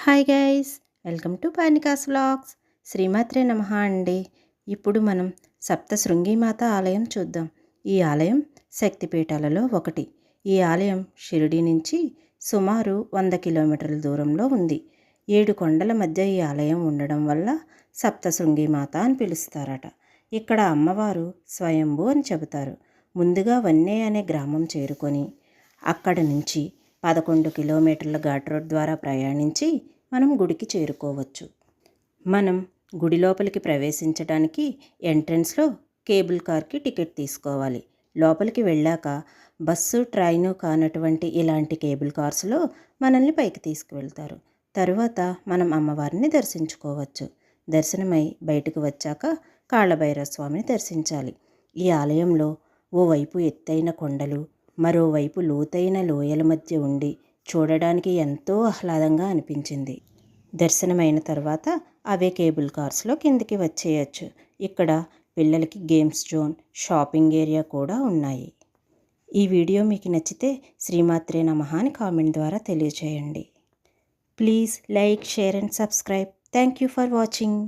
Hi guys, welcome to Panika's vlogs. శ్రీమాత్రే నమః అండి. ఇప్పుడు మనం సప్తశృంగిమాత ఆలయం చూద్దాం. ఈ ఆలయం శక్తిపీఠాలలో ఒకటి. ఈ ఆలయం షిరిడి నుంచి సుమారు 100 కిలోమీటర్ల దూరంలో ఉంది. 7 కొండల మధ్య ఈ ఆలయం ఉండడం వల్ల సప్తశృంగిమాత అని పిలుస్తారట. ఇక్కడ అమ్మవారు స్వయంభూ అని చెబుతారు. ముందుగా వన్నే అనే గ్రామం చేరుకొని అక్కడి నుంచి 11 కిలోమీటర్ల ఘాట్ రోడ్ ద్వారా ప్రయాణించి మనం గుడికి చేరుకోవచ్చు. మనం గుడి లోపలికి ప్రవేశించడానికి ఎంట్రన్స్లో కేబుల్ కార్కి టికెట్ తీసుకోవాలి. లోపలికి వెళ్ళాక బస్సు, ట్రైను కానటువంటి ఇలాంటి కేబుల్ కార్స్లో మనల్ని పైకి తీసుకువెళ్తారు. తరువాత మనం అమ్మవారిని దర్శించుకోవచ్చు. దర్శనమై బయటకు వచ్చాక కాళ్ళభైరవ స్వామిని దర్శించాలి. ఈ ఆలయంలో ఓవైపు ఎత్తైన కొండలు, మరోవైపు లోతైన లోయల మధ్య ఉండి చూడడానికి ఎంతో ఆహ్లాదంగా అనిపించింది. దర్శనమైన తర్వాత అవే కేబుల్ కార్స్లో కిందికి వచ్చేయచ్చు. ఇక్కడ పిల్లలకి గేమ్స్ జోన్, షాపింగ్ ఏరియా కూడా ఉన్నాయి. ఈ వీడియో మీకు నచ్చితే శ్రీమాత్రే నమః అని కామెంట్ ద్వారా తెలియచేయండి. Please like, share and subscribe. Thank you for watching.